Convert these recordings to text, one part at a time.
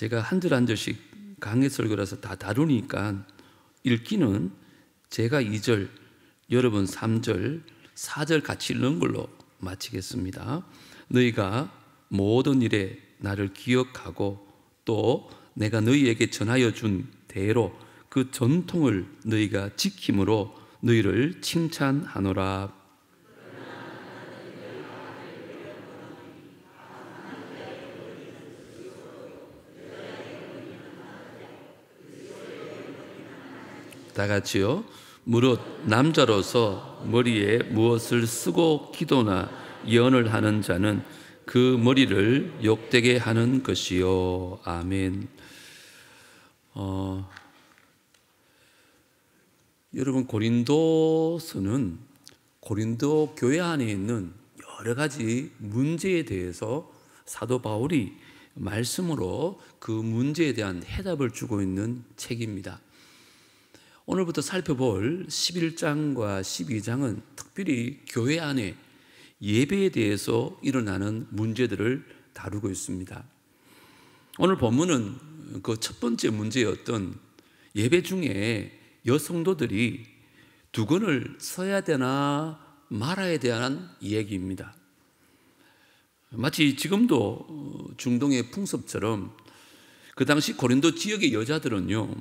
제가 한 절 한 절씩 강해 설교라서 다 다루니까 읽기는 제가 2절, 여러분 3절, 4절 같이 읽는 걸로 마치겠습니다. 너희가 모든 일에 나를 기억하고 또 내가 너희에게 전하여 준 대로 그 전통을 너희가 지킴으로 너희를 칭찬하노라. 다 같이요. 무릇 남자로서 머리에 무엇을 쓰고 기도나 예언을 하는 자는 그 머리를 욕되게 하는 것이요. 아멘. 여러분, 고린도서는 고린도 교회 안에 있는 여러 가지 문제에 대해서 사도 바울이 말씀으로 그 문제에 대한 해답을 주고 있는 책입니다. 오늘부터 살펴볼 11장과 12장은 특별히 교회 안에 예배에 대해서 일어나는 문제들을 다루고 있습니다. 오늘 본문은 그 첫 번째 문제였던 예배 중에 여성도들이 두건을 서야 되나 말아야 대한 이야기입니다. 마치 지금도 중동의 풍습처럼 그 당시 고린도 지역의 여자들은요,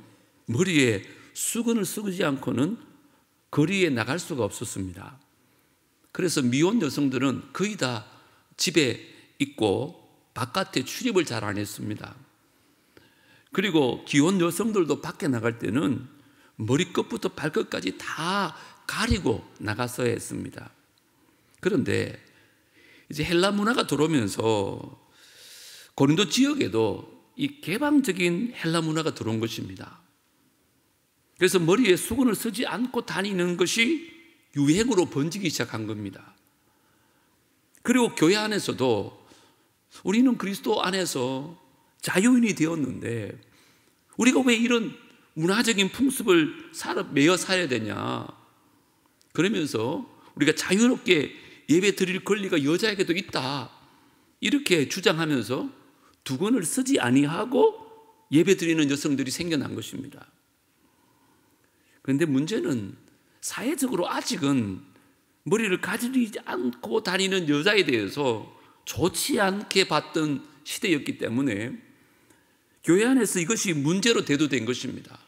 머리에 수건을 쓰지 않고는 거리에 나갈 수가 없었습니다. 그래서 미혼 여성들은 거의 다 집에 있고 바깥에 출입을 잘 안 했습니다. 그리고 기혼 여성들도 밖에 나갈 때는 머리끝부터 발끝까지 다 가리고 나갔어야 했습니다. 그런데 이제 헬라 문화가 들어오면서 고린도 지역에도 이 개방적인 헬라 문화가 들어온 것입니다. 그래서 머리에 수건을 쓰지 않고 다니는 것이 유행으로 번지기 시작한 겁니다. 그리고 교회 안에서도 우리는 그리스도 안에서 자유인이 되었는데 우리가 왜 이런 문화적인 풍습을 매여 살아야 되냐, 그러면서 우리가 자유롭게 예배 드릴 권리가 여자에게도 있다, 이렇게 주장하면서 두건을 쓰지 아니하고 예배 드리는 여성들이 생겨난 것입니다. 그런데 문제는 사회적으로 아직은 머리를 가리지 않고 다니는 여자에 대해서 좋지 않게 봤던 시대였기 때문에 교회 안에서 이것이 문제로 대두된 것입니다.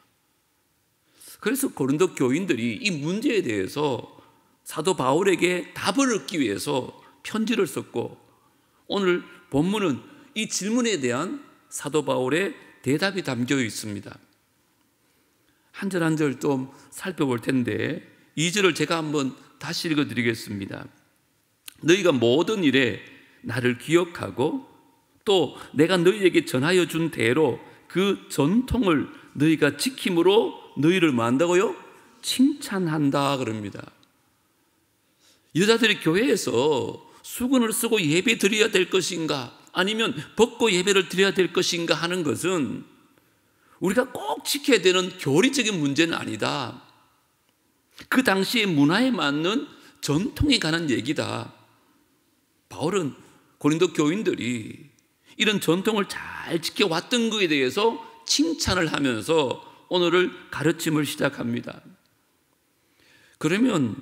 그래서 고린도 교인들이 이 문제에 대해서 사도 바울에게 답을 얻기 위해서 편지를 썼고, 오늘 본문은 이 질문에 대한 사도 바울의 대답이 담겨 있습니다. 한 절 한 절 좀 살펴볼 텐데 2절을 제가 한번 다시 읽어드리겠습니다. 너희가 모든 일에 나를 기억하고 또 내가 너희에게 전하여 준 대로 그 전통을 너희가 지킴으로 너희를 뭐 한다고요? 칭찬한다 그럽니다. 여자들이 교회에서 수건을 쓰고 예배 드려야 될 것인가, 아니면 벗고 예배를 드려야 될 것인가 하는 것은 우리가 꼭 지켜야 되는 교리적인 문제는 아니다. 그 당시의 문화에 맞는 전통에 관한 얘기다. 바울은 고린도 교인들이 이런 전통을 잘 지켜왔던 것에 대해서 칭찬을 하면서 오늘을 가르침을 시작합니다. 그러면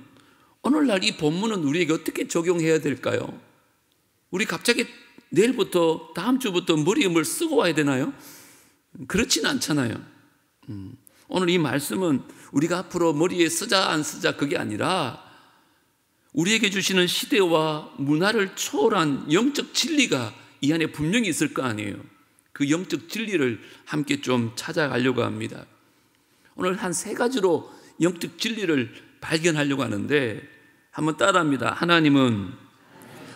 오늘날 이 본문은 우리에게 어떻게 적용해야 될까요? 우리 갑자기 내일부터 다음 주부터 머리에 뭘 쓰고 와야 되나요? 그렇진 않잖아요. 오늘 이 말씀은 우리가 앞으로 머리에 쓰자 안 쓰자 그게 아니라 우리에게 주시는 시대와 문화를 초월한 영적 진리가 이 안에 분명히 있을 거 아니에요. 그 영적 진리를 함께 좀 찾아가려고 합니다. 오늘 한 3가지로 영적 진리를 발견하려고 하는데 한번 따라합니다. 하나님은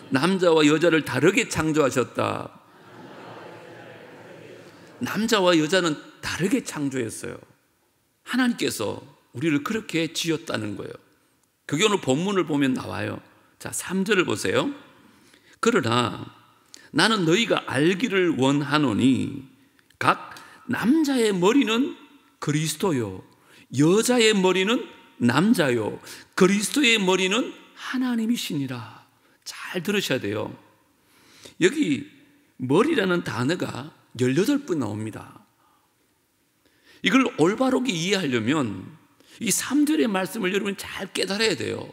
남자와 여자를 다르게 창조하셨다. 남자와 여자는 다르게 창조했어요. 하나님께서 우리를 그렇게 지었다는 거예요. 그게 오늘 본문을 보면 나와요. 자, 3절을 보세요. 그러나 나는 너희가 알기를 원하노니 각 남자의 머리는 그리스도요, 여자의 머리는 남자요, 그리스도의 머리는 하나님이시니라. 잘 들으셔야 돼요. 여기 머리라는 단어가 18번 나옵니다. 이걸 올바르게 이해하려면 이 3절의 말씀을 여러분 잘 깨달아야 돼요.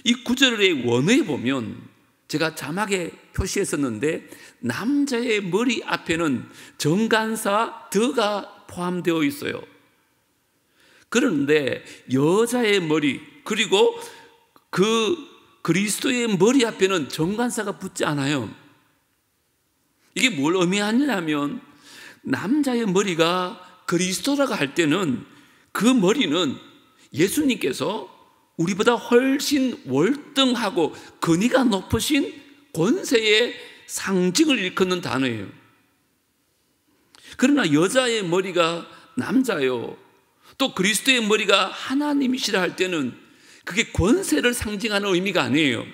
이 9절의 원어에 보면 제가 자막에 표시했었는데 남자의 머리 앞에는 정간사 더가 포함되어 있어요. 그런데 여자의 머리 그리고 그 그리스도의 머리 앞에는 정간사가 붙지 않아요. 이게 뭘 의미하냐면 남자의 머리가 그리스도라고 할 때는 그 머리는 예수님께서 우리보다 훨씬 월등하고 근위가 높으신 권세의 상징을 일컫는 단어예요. 그러나 여자의 머리가 남자요, 또 그리스도의 머리가 하나님이시라 할 때는 그게 권세를 상징하는 의미가 아니에요.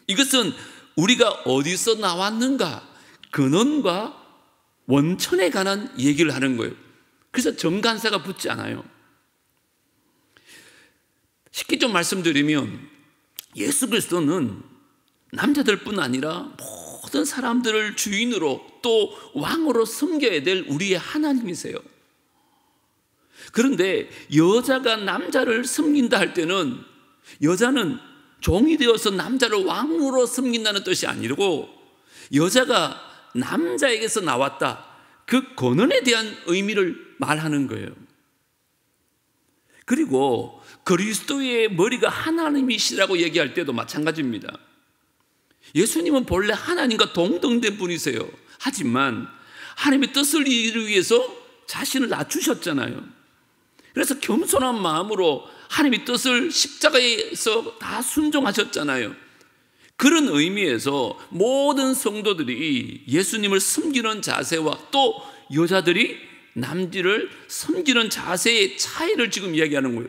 이것은 우리가 어디서 나왔는가, 근원과 원천에 관한 얘기를 하는 거예요. 그래서 정간사가 붙지 않아요. 쉽게 좀 말씀드리면 예수 그리스도는 남자들뿐 아니라 모든 사람들을 주인으로 또 왕으로 섬겨야 될 우리의 하나님이세요. 그런데 여자가 남자를 섬긴다 할 때는 여자는 종이 되어서 남자를 왕으로 섬긴다는 뜻이 아니고 여자가 남자에게서 나왔다, 그 권원에 대한 의미를 말하는 거예요. 그리고 그리스도의 머리가 하나님이시라고 얘기할 때도 마찬가지입니다. 예수님은 본래 하나님과 동등된 분이세요. 하지만 하나님의 뜻을 이루기 위해서 자신을 낮추셨잖아요. 그래서 겸손한 마음으로 하나님의 뜻을 십자가에서 다 순종하셨잖아요. 그런 의미에서 모든 성도들이 예수님을 섬기는 자세와 또 여자들이 남자를 섬기는 자세의 차이를 지금 이야기하는 거예요.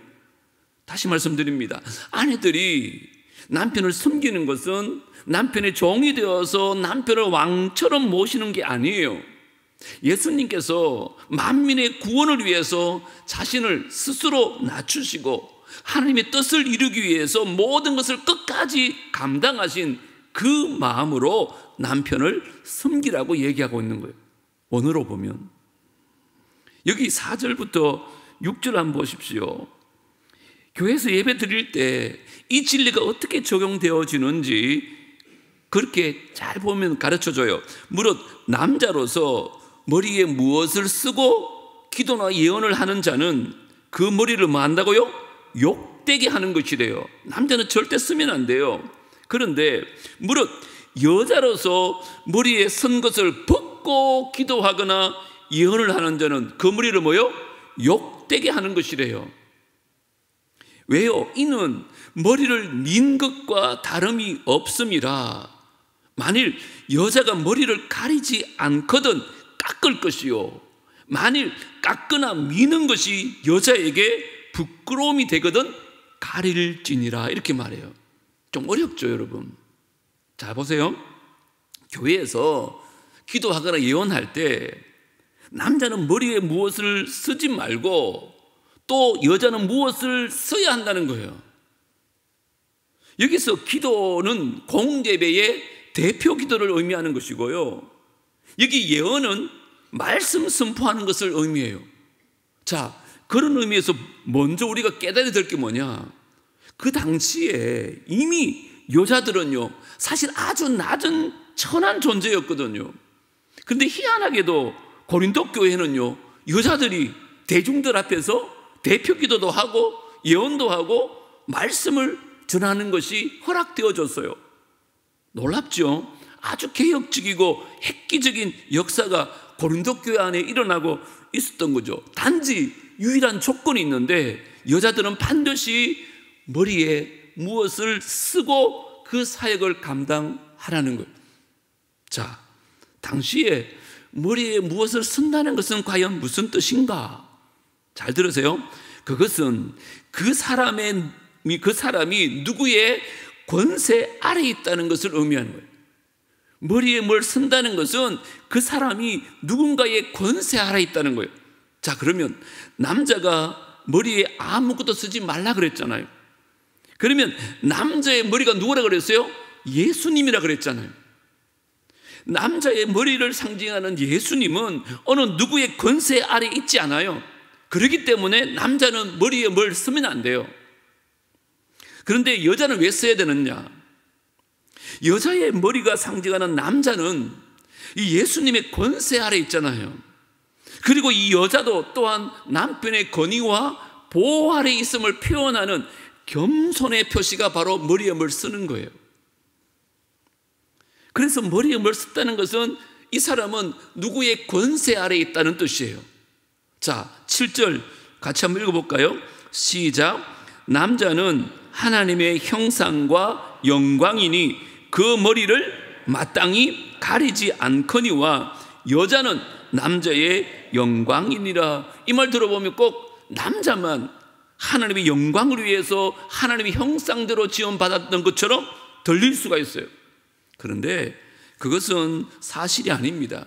다시 말씀드립니다. 아내들이 남편을 섬기는 것은 남편의 종이 되어서 남편을 왕처럼 모시는 게 아니에요. 예수님께서 만민의 구원을 위해서 자신을 스스로 낮추시고 하나님의 뜻을 이루기 위해서 모든 것을 끝까지 감당하신 그 마음으로 남편을 섬기라고 얘기하고 있는 거예요. 원어로 보면 여기 4절부터 6절 한번 보십시오. 교회에서 예배 드릴 때 이 진리가 어떻게 적용되어지는지 그렇게 잘 보면 가르쳐줘요. 무릇 남자로서 머리에 무엇을 쓰고 기도나 예언을 하는 자는 그 머리를 뭐 한다고요? 욕되게 하는 것이래요. 남자는 절대 쓰면 안 돼요. 그런데 무릇 여자로서 머리에 쓴 것을 벗고 기도하거나 예언을 하는 자는 그 머리를 뭐요? 욕되게 하는 것이래요. 왜요? 이는 머리를 민 것과 다름이 없음이라. 만일 여자가 머리를 가리지 않거든 깎을 것이요, 만일 깎거나 미는 것이 여자에게 부끄러움이 되거든 가릴지니라. 이렇게 말해요. 좀 어렵죠, 여러분? 자, 보세요. 교회에서 기도하거나 예언할 때 남자는 머리에 무엇을 쓰지 말고 또 여자는 무엇을 써야 한다는 거예요. 여기서 기도는 공예배의 대표 기도를 의미하는 것이고요, 여기 예언은 말씀 선포하는 것을 의미해요. 자, 그런 의미에서 먼저 우리가 깨달아야 될 게 뭐냐, 그 당시에 이미 여자들은요 사실 아주 낮은 천한 존재였거든요. 그런데 희한하게도 고린도 교회는요 여자들이 대중들 앞에서 대표 기도도 하고 예언도 하고 말씀을 전하는 것이 허락되어졌어요. 놀랍죠? 아주 개혁적이고 획기적인 역사가 고린도 교회 안에 일어나고 있었던 거죠. 단지 유일한 조건이 있는데 여자들은 반드시 머리에 무엇을 쓰고 그 사역을 감당하라는 거예요. 자, 당시에 머리에 무엇을 쓴다는 것은 과연 무슨 뜻인가? 잘 들으세요. 그것은 그 사람이 누구의 권세 아래에 있다는 것을 의미하는 거예요. 머리에 뭘 쓴다는 것은 그 사람이 누군가의 권세 아래에 있다는 거예요. 자, 그러면 남자가 머리에 아무것도 쓰지 말라 그랬잖아요. 그러면 남자의 머리가 누구라 그랬어요? 예수님이라 그랬잖아요. 남자의 머리를 상징하는 예수님은 어느 누구의 권세 아래 있지 않아요. 그렇기 때문에 남자는 머리에 뭘 쓰면 안 돼요. 그런데 여자는 왜 써야 되느냐? 여자의 머리가 상징하는 남자는 이 예수님의 권세 아래 있잖아요. 그리고 이 여자도 또한 남편의 권위와 보호 아래 있음을 표현하는 겸손의 표시가 바로 머리에 뭘 쓰는 거예요. 그래서 머리에 뭘 썼다는 것은 이 사람은 누구의 권세 아래 있다는 뜻이에요. 자, 7절 같이 한번 읽어볼까요? 시작. 남자는 하나님의 형상과 영광이니 그 머리를 마땅히 가리지 않거니와 여자는 남자의 영광이니라. 이 말 들어보면 꼭 남자만 하나님의 영광을 위해서 하나님의 형상대로 지원받았던 것처럼 들릴 수가 있어요. 그런데 그것은 사실이 아닙니다.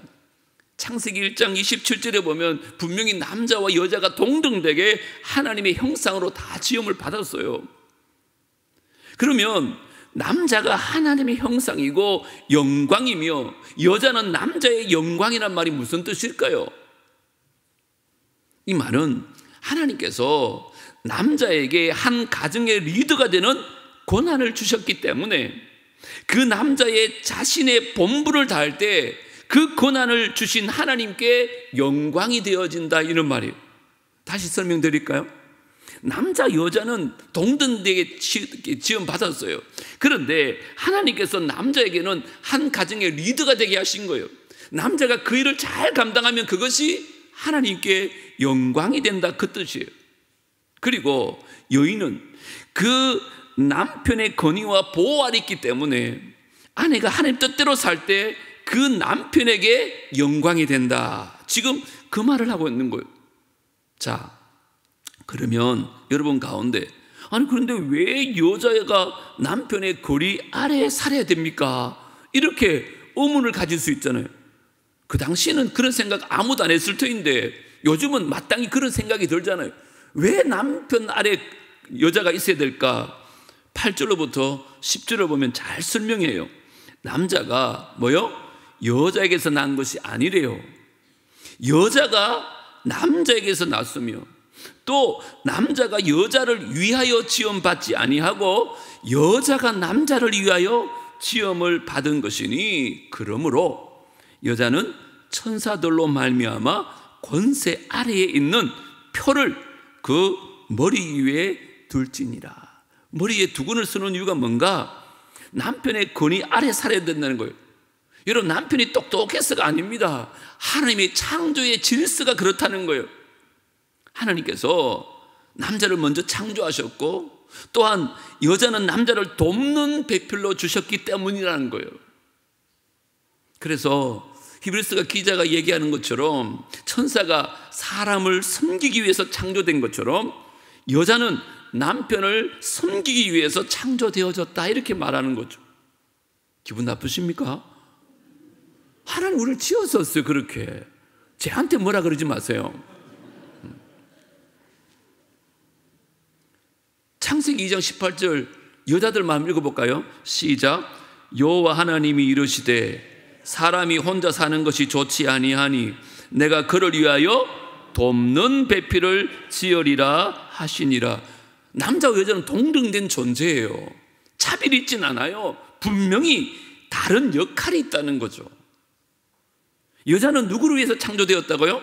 창세기 1장 27절에 보면 분명히 남자와 여자가 동등되게 하나님의 형상으로 다 지음을 받았어요. 그러면 남자가 하나님의 형상이고 영광이며 여자는 남자의 영광이란 말이 무슨 뜻일까요? 이 말은 하나님께서 남자에게 한 가정의 리더가 되는 권한을 주셨기 때문에 그 남자의 자신의 본분을 다할 때 그 권한을 주신 하나님께 영광이 되어진다, 이런 말이에요. 다시 설명드릴까요? 남자 여자는 동등되게 지원받았어요. 그런데 하나님께서 남자에게는 한 가정의 리더가 되게 하신 거예요. 남자가 그 일을 잘 감당하면 그것이 하나님께 영광이 된다, 그 뜻이에요. 그리고 여인은 그 남편의 권위와 보호 아래 있기 때문에 아내가 하나님 뜻대로 살 때 그 남편에게 영광이 된다. 지금 그 말을 하고 있는 거예요. 자, 그러면 여러분 가운데 아니 그런데 왜 여자가 남편의 권위 아래에 살아야 됩니까? 이렇게 의문을 가질 수 있잖아요. 그 당시에는 그런 생각 아무도 안 했을 터인데 요즘은 마땅히 그런 생각이 들잖아요. 왜 남편 아래 여자가 있어야 될까? 8절로부터 10절을 보면 잘 설명해요. 남자가 뭐요? 여자에게서 난 것이 아니래요. 여자가 남자에게서 났으며 또 남자가 여자를 위하여 지음받지 아니하고 여자가 남자를 위하여 지음을 받은 것이니 그러므로 여자는 천사들로 말미암아 권세 아래에 있는 표를 그 머리 위에 둘지니라. 머리에 두근을 쓰는 이유가 뭔가? 남편의 권위 아래 살아야 된다는 거예요. 여러분, 남편이 똑똑해서가 아닙니다. 하나님의 창조의 질서가 그렇다는 거예요. 하나님께서 남자를 먼저 창조하셨고 또한 여자는 남자를 돕는 배필로 주셨기 때문이라는 거예요. 그래서 히브리서 기자가 얘기하는 것처럼 천사가 사람을 섬기기 위해서 창조된 것처럼 여자는 남편을 섬기기 위해서 창조되어졌다, 이렇게 말하는 거죠. 기분 나쁘십니까? 하나님 우리를 지었었어요. 그렇게 쟤한테 뭐라 그러지 마세요. 창세기 2장 18절 여자들 마음 읽어볼까요? 시작. 여호와 하나님이 이르시되 사람이 혼자 사는 것이 좋지 아니하니 내가 그를 위하여 돕는 배필을 지으리라 하시니라. 남자와 여자는 동등된 존재예요. 차별이 있진 않아요. 분명히 다른 역할이 있다는 거죠. 여자는 누구를 위해서 창조되었다고요?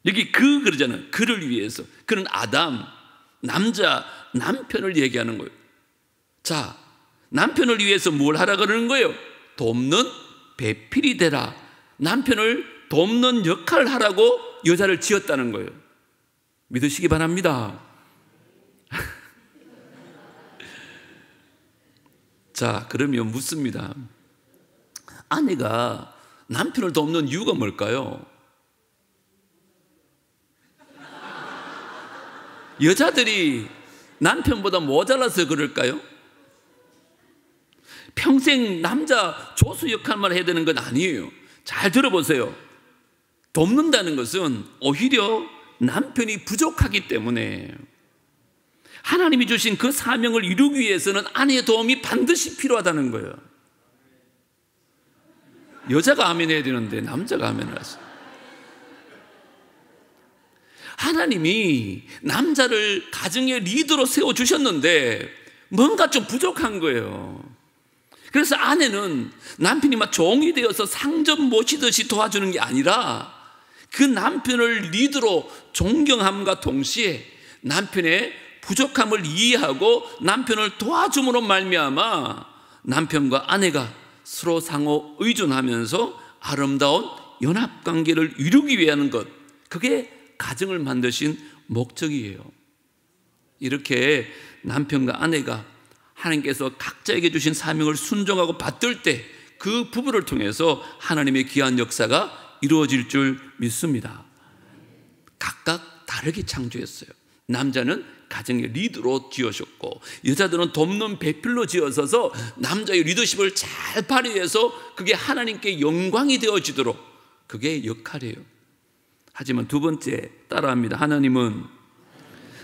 여기 그러잖아요. 그를 위해서. 그는 아담, 남자, 남편을 얘기하는 거예요. 자, 남편을 위해서 뭘 하라 그러는 거예요? 돕는 배필이 되라. 남편을 돕는 역할을 하라고 여자를 지었다는 거예요. 믿으시기 바랍니다. 자, 그러면 묻습니다. 아내가 남편을 돕는 이유가 뭘까요? 여자들이 남편보다 모자라서 그럴까요? 평생 남자 조수 역할만 해야 되는 건 아니에요. 잘 들어보세요. 돕는다는 것은 오히려 남편이 부족하기 때문에 하나님이 주신 그 사명을 이루기 위해서는 아내의 도움이 반드시 필요하다는 거예요. 여자가 아멘 해야 되는데 남자가 아멘을 하세요. 하나님이 남자를 가정의 리더로 세워주셨는데 뭔가 좀 부족한 거예요. 그래서 아내는 남편이 막 종이 되어서 상점 모시듯이 도와주는 게 아니라 그 남편을 리더로 존경함과 동시에 남편의 부족함을 이해하고 남편을 도와줌으로 말미암아 남편과 아내가 서로 상호 의존하면서 아름다운 연합관계를 이루기 위한 것, 그게 가정을 만드신 목적이에요. 이렇게 남편과 아내가 하나님께서 각자에게 주신 사명을 순종하고 받들 때 그 부부를 통해서 하나님의 귀한 역사가 이루어질 줄 믿습니다. 각각 다르게 창조했어요. 남자는 가정의 리더로 지으셨고 여자들은 돕는 배필로 지어서서 남자의 리더십을 잘 발휘해서 그게 하나님께 영광이 되어지도록, 그게 역할이에요. 하지만 두 번째 따라합니다. 하나님은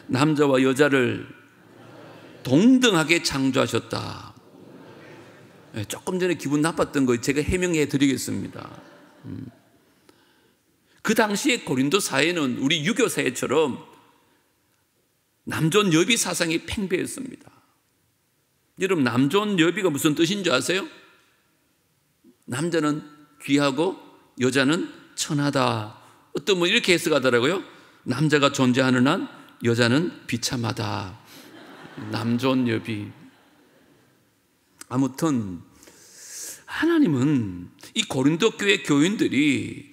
남자와 여자를 동등하게 창조하셨다. 조금 전에 기분 나빴던 거 제가 해명해 드리겠습니다. 그 당시에 고린도 사회는 우리 유교 사회처럼 남존 여비 사상이 팽배했습니다. 여러분, 남존 여비가 무슨 뜻인 줄 아세요? 남자는 귀하고 여자는 천하다. 어떤 뭐 이렇게 해석하더라고요. 남자가 존재하는 한 여자는 비참하다. 남존 여비. 아무튼 하나님은 이 고린도 교회 교인들이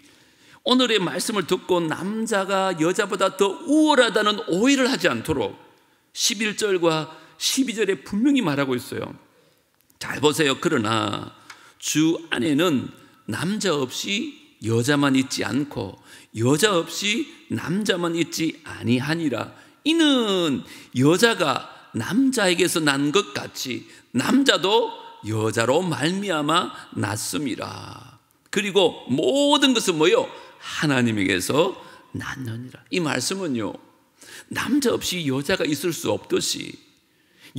오늘의 말씀을 듣고 남자가 여자보다 더 우월하다는 오해를 하지 않도록 11절과 12절에 분명히 말하고 있어요. 잘 보세요. 그러나 주 안에는 남자 없이 여자만 있지 않고 여자 없이 남자만 있지 아니하니라. 이는 여자가 남자에게서 난 것 같이 남자도 여자로 말미암아 났음이라. 그리고 모든 것은 뭐요? 하나님에게서 났느니라. 이 말씀은요, 남자 없이 여자가 있을 수 없듯이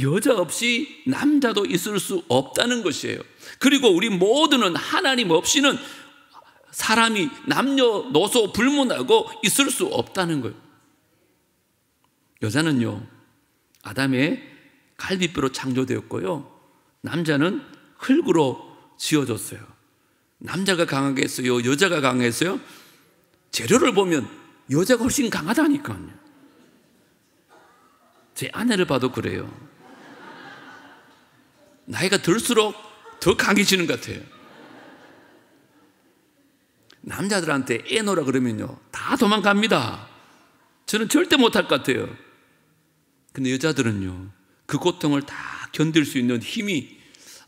여자 없이 남자도 있을 수 없다는 것이에요. 그리고 우리 모두는 하나님 없이는 사람이 남녀노소 불문하고 있을 수 없다는 거예요. 여자는요, 아담의 갈비뼈로 창조되었고요, 남자는 흙으로 지어졌어요. 남자가 강하겠어요? 여자가 강했어요? 재료를 보면 여자가 훨씬 강하다니까요. 제 아내를 봐도 그래요. 나이가 들수록 더 강해지는 것 같아요. 남자들한테 애 놓으라 그러면요, 다 도망갑니다. 저는 절대 못할 것 같아요. 근데 여자들은요, 그 고통을 다 견딜 수 있는 힘이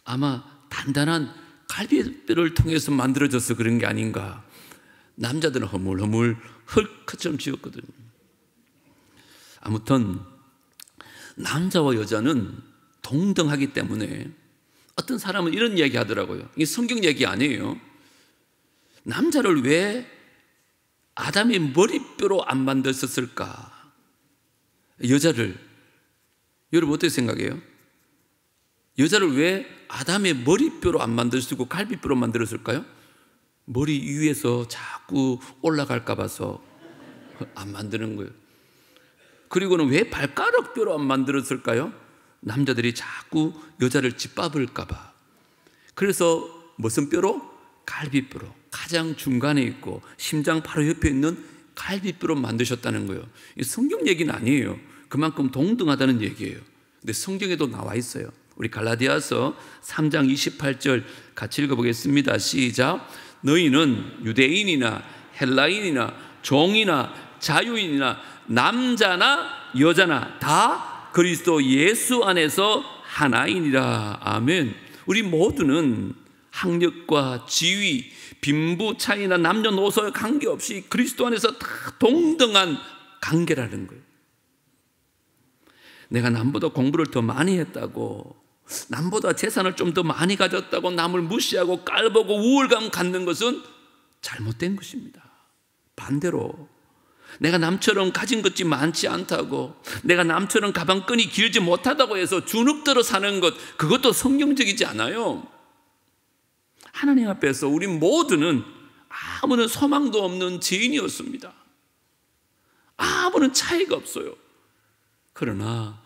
아마 단단한 갈비뼈를 통해서 만들어져서 그런 게 아닌가. 남자들은 허물허물 흙처럼 지었거든요. 아무튼 남자와 여자는 동등하기 때문에 어떤 사람은 이런 얘기 하더라고요. 이게 성경 얘기 아니에요. 남자를 왜 아담의 머리뼈로 안 만들었을까? 여자를, 여러분 어떻게 생각해요? 여자를 왜 아담의 머리뼈로 안 만들었고 갈비뼈로 만들었을까요? 머리 위에서 자꾸 올라갈까 봐서 안 만드는 거예요. 그리고는 왜 발가락뼈로 안 만들었을까요? 남자들이 자꾸 여자를 짓밟을까 봐. 그래서 무슨 뼈로? 갈비뼈로, 가장 중간에 있고 심장 바로 옆에 있는 갈비뼈로 만드셨다는 거예요. 이 성경 얘기는 아니에요. 그만큼 동등하다는 얘기예요. 근데 성경에도 나와 있어요. 우리 갈라디아서 3장 28절 같이 읽어보겠습니다. 시작. 너희는 유대인이나 헬라인이나 종이나 자유인이나 남자나 여자나 다 그리스도 예수 안에서 하나이니라. 아멘. 우리 모두는 학력과 지위, 빈부 차이나 남녀노소에 관계없이 그리스도 안에서 다 동등한 관계라는 거예요. 내가 남보다 공부를 더 많이 했다고, 남보다 재산을 좀 더 많이 가졌다고 남을 무시하고 깔보고 우월감 갖는 것은 잘못된 것입니다. 반대로 내가 남처럼 가진 것이 많지 않다고, 내가 남처럼 가방끈이 길지 못하다고 해서 주눅들어 사는 것, 그것도 성경적이지 않아요. 하나님 앞에서 우리 모두는 아무런 소망도 없는 죄인이었습니다. 아무런 차이가 없어요. 그러나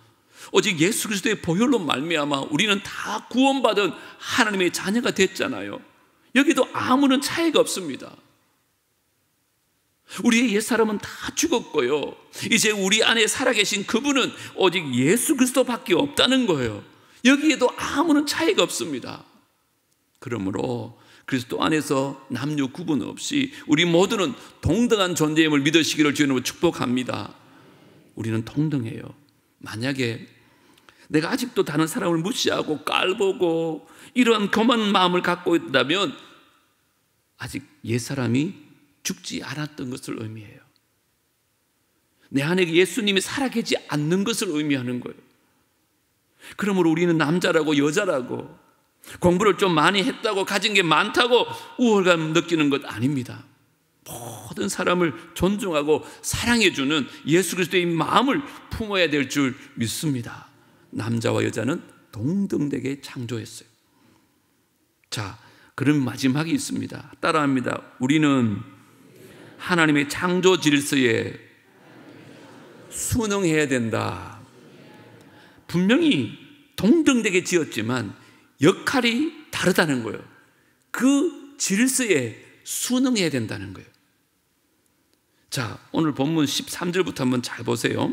오직 예수 그리스도의 보혈로 말미암아 우리는 다 구원받은 하나님의 자녀가 됐잖아요. 여기도 아무런 차이가 없습니다. 우리의 옛사람은 다 죽었고요, 이제 우리 안에 살아계신 그분은 오직 예수 그리스도밖에 없다는 거예요. 여기에도 아무런 차이가 없습니다. 그러므로 그리스도 안에서 남녀 구분 없이 우리 모두는 동등한 존재임을 믿으시기를 주님으로 축복합니다. 우리는 동등해요. 만약에 내가 아직도 다른 사람을 무시하고 깔보고 이러한 교만 마음을 갖고 있다면 아직 옛사람이 죽지 않았던 것을 의미해요. 내 안에 예수님이 살아계지 않는 것을 의미하는 거예요. 그러므로 우리는 남자라고 여자라고 공부를 좀 많이 했다고 가진 게 많다고 우월감 느끼는 것 아닙니다. 모든 사람을 존중하고 사랑해주는 예수 그리스도의 마음을 품어야 될 줄 믿습니다. 남자와 여자는 동등되게 창조했어요. 자, 그런 마지막이 있습니다. 따라합니다. 우리는 하나님의 창조 질서에 순응해야 된다. 분명히 동등되게 지었지만 역할이 다르다는 거예요. 그 질서에 순응해야 된다는 거예요. 자, 오늘 본문 13절부터 한번 잘 보세요.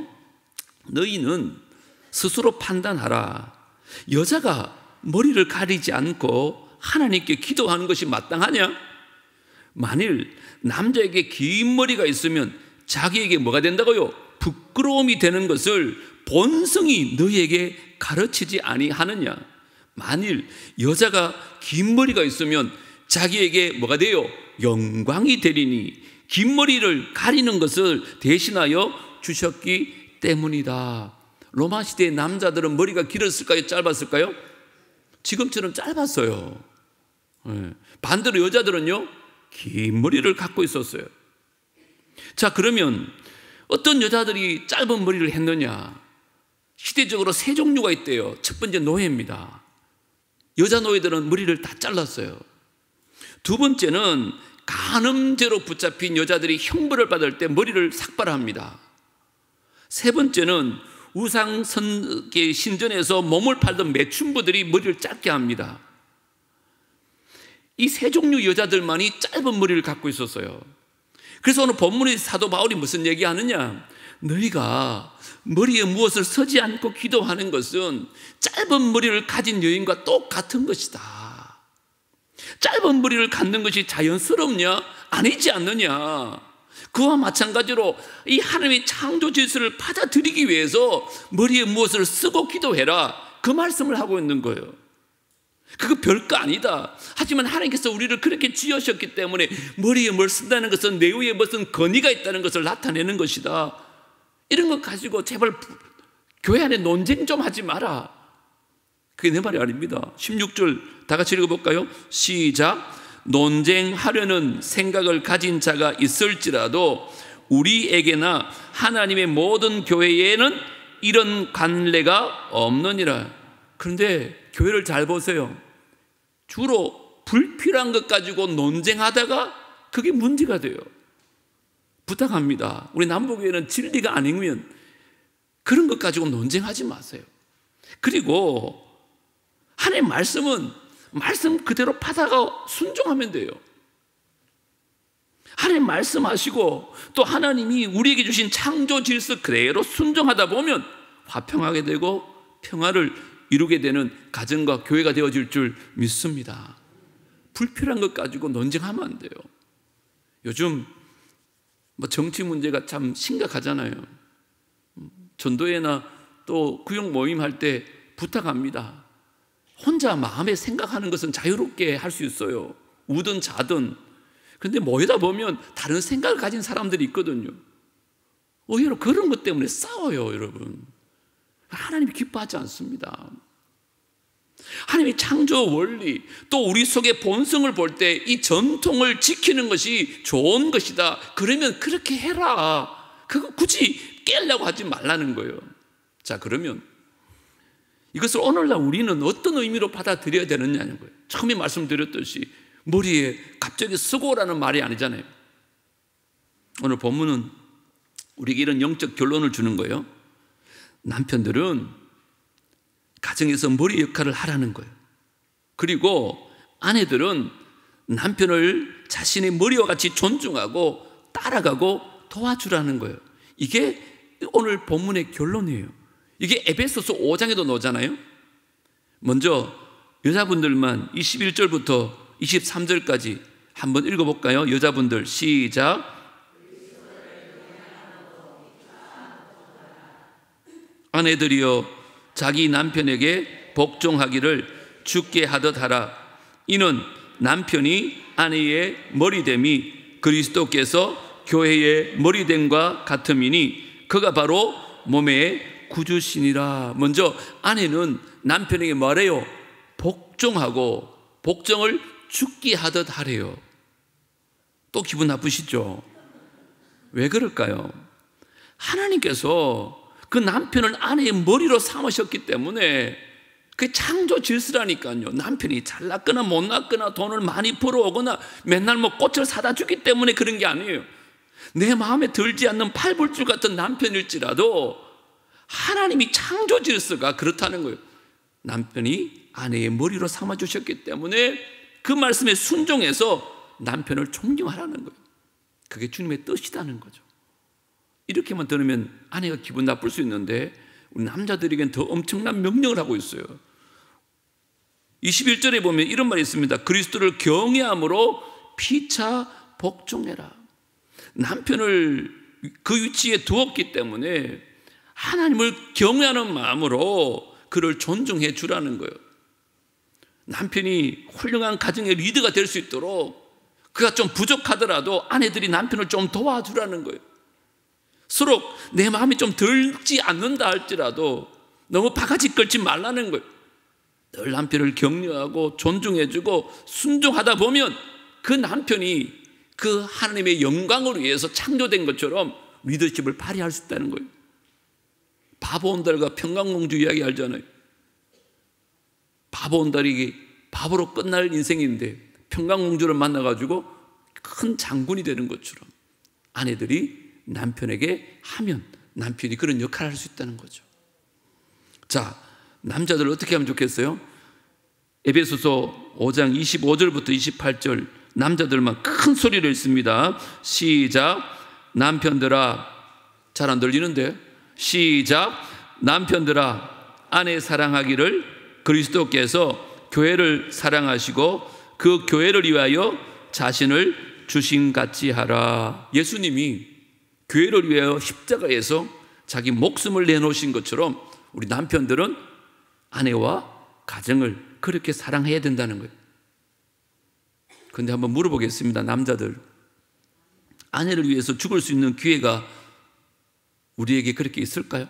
너희는 스스로 판단하라. 여자가 머리를 가리지 않고 하나님께 기도하는 것이 마땅하냐? 만일 남자에게 긴 머리가 있으면 자기에게 뭐가 된다고요? 부끄러움이 되는 것을 본성이 너희에게 가르치지 아니하느냐? 만일 여자가 긴 머리가 있으면 자기에게 뭐가 돼요? 영광이 되리니 긴 머리를 가리는 것을 대신하여 주셨기 때문이다. 로마 시대의 남자들은 머리가 길었을까요? 짧았을까요? 지금처럼 짧았어요. 반대로 여자들은요, 긴 머리를 갖고 있었어요. 자, 그러면 어떤 여자들이 짧은 머리를 했느냐? 시대적으로 세 종류가 있대요. 첫 번째 노예입니다. 여자 노예들은 머리를 다 잘랐어요. 두 번째는 간음죄로 붙잡힌 여자들이 형벌을 받을 때 머리를 삭발합니다. 세 번째는 우상 신전에서 몸을 팔던 매춘부들이 머리를 짧게 합니다. 이 세 종류 여자들만이 짧은 머리를 갖고 있었어요. 그래서 오늘 본문의 사도 바울이 무슨 얘기하느냐? 너희가 머리에 무엇을 서지 않고 기도하는 것은 짧은 머리를 가진 여인과 똑같은 것이다. 짧은 머리를 갖는 것이 자연스럽냐? 아니지 않느냐? 그와 마찬가지로 이 하나님의 창조 질서를 받아들이기 위해서 머리에 무엇을 쓰고 기도해라, 그 말씀을 하고 있는 거예요. 그거 별거 아니다. 하지만 하나님께서 우리를 그렇게 지으셨기 때문에 머리에 뭘 쓴다는 것은 내후에 무슨 권위가 있다는 것을 나타내는 것이다. 이런 것 가지고 제발 교회 안에 논쟁 좀 하지 마라. 그게 내 말이 아닙니다. 16절 다 같이 읽어볼까요? 시작. 논쟁하려는 생각을 가진 자가 있을지라도 우리에게나 하나님의 모든 교회에는 이런 관례가 없느니라. 그런데 교회를 잘 보세요. 주로 불필요한 것 가지고 논쟁하다가 그게 문제가 돼요. 부탁합니다. 우리 남북교회는 진리가 아니면 그런 것 가지고 논쟁하지 마세요. 그리고 하나님의 말씀은 말씀 그대로 받아가 순종하면 돼요. 하나님 말씀하시고 또 하나님이 우리에게 주신 창조 질서 그대로 순종하다 보면 화평하게 되고 평화를 이루게 되는 가정과 교회가 되어질 줄 믿습니다. 불필요한 것 가지고 논쟁하면 안 돼요. 요즘 정치 문제가 참 심각하잖아요. 전도회나 또 구역 모임 할 때 부탁합니다. 혼자 마음에 생각하는 것은 자유롭게 할 수 있어요. 우든 자든. 그런데 모이다 보면 다른 생각을 가진 사람들이 있거든요. 오히려 그런 것 때문에 싸워요, 여러분. 하나님이 기뻐하지 않습니다. 하나님의 창조 원리, 또 우리 속의 본성을 볼 때 이 전통을 지키는 것이 좋은 것이다. 그러면 그렇게 해라. 그거 굳이 깨려고 하지 말라는 거예요. 자, 그러면 이것을 오늘날 우리는 어떤 의미로 받아들여야 되느냐는 거예요. 처음에 말씀드렸듯이 머리에 갑자기 쓰고 오라는 말이 아니잖아요. 오늘 본문은 우리에게 이런 영적 결론을 주는 거예요. 남편들은 가정에서 머리 역할을 하라는 거예요. 그리고 아내들은 남편을 자신의 머리와 같이 존중하고 따라가고 도와주라는 거예요. 이게 오늘 본문의 결론이에요. 이게 에베소서 5장에도 나오잖아요. 먼저 여자분들만 21절부터 23절까지 한번 읽어볼까요? 여자분들 시작. 아내들이여 자기 남편에게 복종하기를 주께 하듯 하라. 이는 남편이 아내의 머리됨이 그리스도께서 교회의 머리됨과 같음이니 그가 바로 몸의 구주시니라. 먼저 아내는 남편에게 말해요. 복종하고 복종을 죽게 하듯 하래요. 또 기분 나쁘시죠? 왜 그럴까요? 하나님께서 그 남편을 아내의 머리로 삼으셨기 때문에 그 창조 질서라니까요. 남편이 잘났거나 못났거나 돈을 많이 벌어오거나 맨날 뭐 꽃을 사다 주기 때문에 그런 게 아니에요. 내 마음에 들지 않는 팔불줄 같은 남편일지라도 하나님이 창조 질서가 그렇다는 거예요. 남편이 아내의 머리로 삼아주셨기 때문에 그 말씀에 순종해서 남편을 존경하라는 거예요. 그게 주님의 뜻이라는 거죠. 이렇게만 들으면 아내가 기분 나쁠 수 있는데 우리 남자들에겐 더 엄청난 명령을 하고 있어요. 21절에 보면 이런 말이 있습니다. 그리스도를 경외함으로 피차 복종해라. 남편을 그 위치에 두었기 때문에 하나님을 경외하는 마음으로 그를 존중해 주라는 거예요. 남편이 훌륭한 가정의 리더가 될 수 있도록 그가 좀 부족하더라도 아내들이 남편을 좀 도와주라는 거예요. 서로 내 마음이 좀 들지 않는다 할지라도 너무 바가지 끌지 말라는 거예요. 늘 남편을 격려하고 존중해주고 순종하다 보면 그 남편이 그 하나님의 영광을 위해서 창조된 것처럼 리더십을 발휘할 수 있다는 거예요. 바보 온달과 평강공주 이야기 알잖아요. 바보 온달이 바보로 끝날 인생인데 평강공주를 만나가지고 큰 장군이 되는 것처럼 아내들이 남편에게 하면 남편이 그런 역할을 할 수 있다는 거죠. 자, 남자들 어떻게 하면 좋겠어요? 에베소서 5장 25절부터 28절 남자들만 큰 소리를 읽습니다. 시작. 남편들아, 잘 안 들리는데 시작. 남편들아 아내 사랑하기를 그리스도께서 교회를 사랑하시고 그 교회를 위하여 자신을 주심같이 하라. 예수님이 교회를 위하여 십자가에서 자기 목숨을 내놓으신 것처럼 우리 남편들은 아내와 가정을 그렇게 사랑해야 된다는 거예요. 그런데 한번 물어보겠습니다. 남자들, 아내를 위해서 죽을 수 있는 기회가 우리에게 그렇게 있을까요?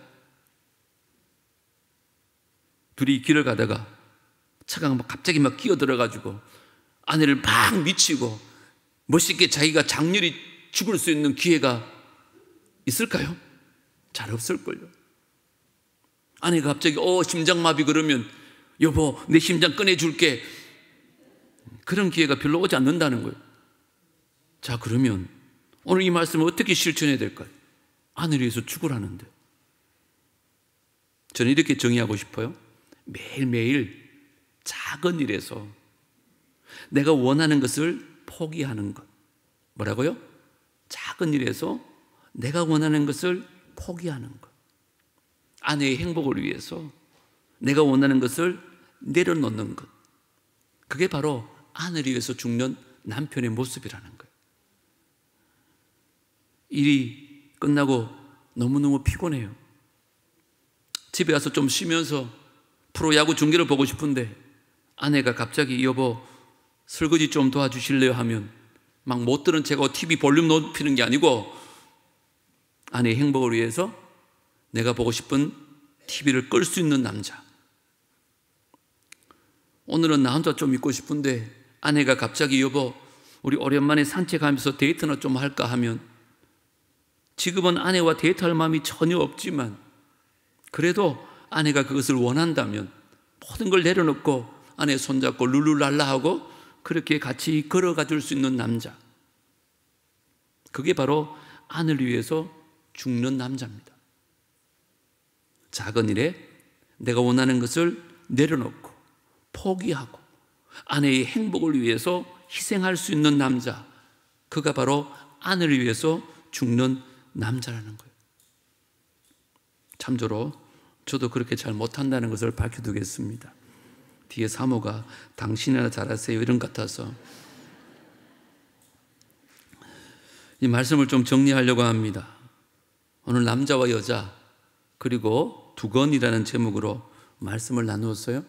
둘이 길을 가다가 차가 갑자기 막 끼어들어가지고 아내를 막 미치고 멋있게 자기가 장렬히 죽을 수 있는 기회가 있을까요? 잘 없을걸요. 아내가 갑자기 심장마비 그러면 여보 내 심장 꺼내줄게. 그런 기회가 별로 오지 않는다는 거예요. 자, 그러면 오늘 이 말씀을 어떻게 실천해야 될까요? 아내를 위해서 죽으라는데. 저는 이렇게 정의하고 싶어요. 매일매일 작은 일에서 내가 원하는 것을 포기하는 것. 뭐라고요? 작은 일에서 내가 원하는 것을 포기하는 것. 아내의 행복을 위해서 내가 원하는 것을 내려놓는 것. 그게 바로 아내를 위해서 죽는 남편의 모습이라는 거예요. 일이 끝나고 너무너무 피곤해요. 집에 가서 좀 쉬면서 프로야구 중계를 보고 싶은데 아내가 갑자기 여보 설거지 좀 도와주실래요 하면 막 못 들은 채가 TV 볼륨 높이는 게 아니고 아내의 행복을 위해서 내가 보고 싶은 TV를 끌 수 있는 남자. 오늘은 나 혼자 좀 있고 싶은데 아내가 갑자기 여보 우리 오랜만에 산책하면서 데이트나 좀 할까 하면 지금은 아내와 데이트할 마음이 전혀 없지만 그래도 아내가 그것을 원한다면 모든 걸 내려놓고 아내 손잡고 룰루랄라 하고 그렇게 같이 걸어가 줄 수 있는 남자, 그게 바로 아내를 위해서 죽는 남자입니다. 작은 일에 내가 원하는 것을 내려놓고 포기하고 아내의 행복을 위해서 희생할 수 있는 남자, 그가 바로 아내를 위해서 죽는 남자라는 거예요. 참조로 저도 그렇게 잘 못한다는 것을 밝혀두겠습니다. 뒤에 사모가 당신이나 잘하세요 이런 것 같아서 이 말씀을 좀 정리하려고 합니다. 오늘 남자와 여자 그리고 두건이라는 제목으로 말씀을 나누었어요.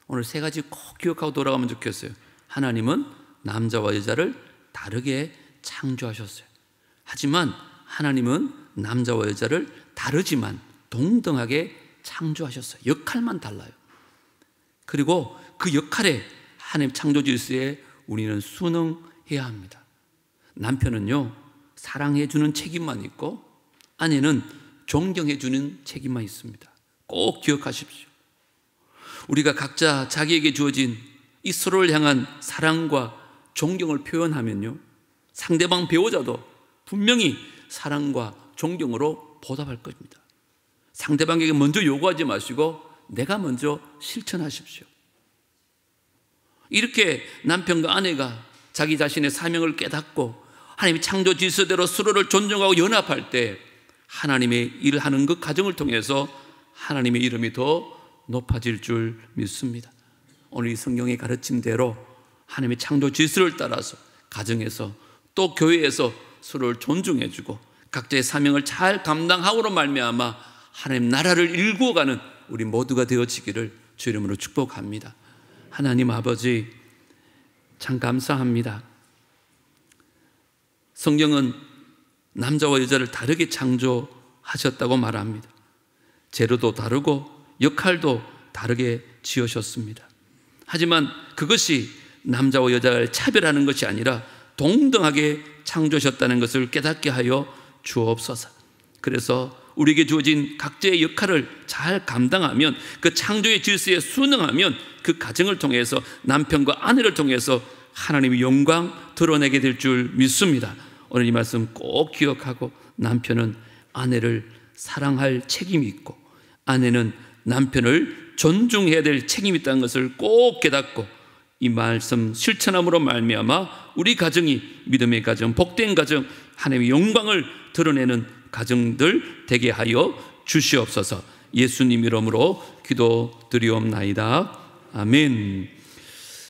오늘 세 가지 꼭 기억하고 돌아가면 좋겠어요. 하나님은 남자와 여자를 다르게 창조하셨어요. 하지만 하나님은 남자와 여자를 다르지만 동등하게 창조하셨어요. 역할만 달라요. 그리고 그 역할에 하나님 창조 질서에 우리는 순응해야 합니다. 남편은요, 사랑해 주는 책임만 있고 아내는 존경해 주는 책임만 있습니다. 꼭 기억하십시오. 우리가 각자 자기에게 주어진 이 서로를 향한 사랑과 존경을 표현하면요, 상대방 배우자도 분명히 사랑과 존경으로 보답할 것입니다. 상대방에게 먼저 요구하지 마시고 내가 먼저 실천하십시오. 이렇게 남편과 아내가 자기 자신의 사명을 깨닫고 하나님의 창조 질서대로 서로를 존중하고 연합할 때 하나님의 일을 하는 그 과정을 통해서 하나님의 이름이 더 높아질 줄 믿습니다. 오늘 이 성경의 가르침대로 하나님의 창조 질서를 따라서 가정에서 또 교회에서 서로를 존중해주고 각자의 사명을 잘 감당하고로 말미암아 하나님 나라를 일구어가는 우리 모두가 되어지기를 주 이름으로 축복합니다. 하나님 아버지, 참 감사합니다. 성경은 남자와 여자를 다르게 창조하셨다고 말합니다. 재료도 다르고 역할도 다르게 지으셨습니다. 하지만 그것이 남자와 여자를 차별하는 것이 아니라 동등하게 창조하셨다는 것을 깨닫게 하여 주옵소서. 그래서 우리에게 주어진 각자의 역할을 잘 감당하면, 그 창조의 질서에 순응하면 그 가정을 통해서 남편과 아내를 통해서 하나님의 영광 드러내게 될 줄 믿습니다. 오늘 이 말씀 꼭 기억하고 남편은 아내를 사랑할 책임이 있고 아내는 남편을 존중해야 될 책임이 있다는 것을 꼭 깨닫고 이 말씀 실천함으로 말미암아 우리 가정이 믿음의 가정, 복된 가정, 하나님의 영광을 드러내는 가정들 되게 하여 주시옵소서. 예수님 이름으로 기도드리옵나이다. 아멘.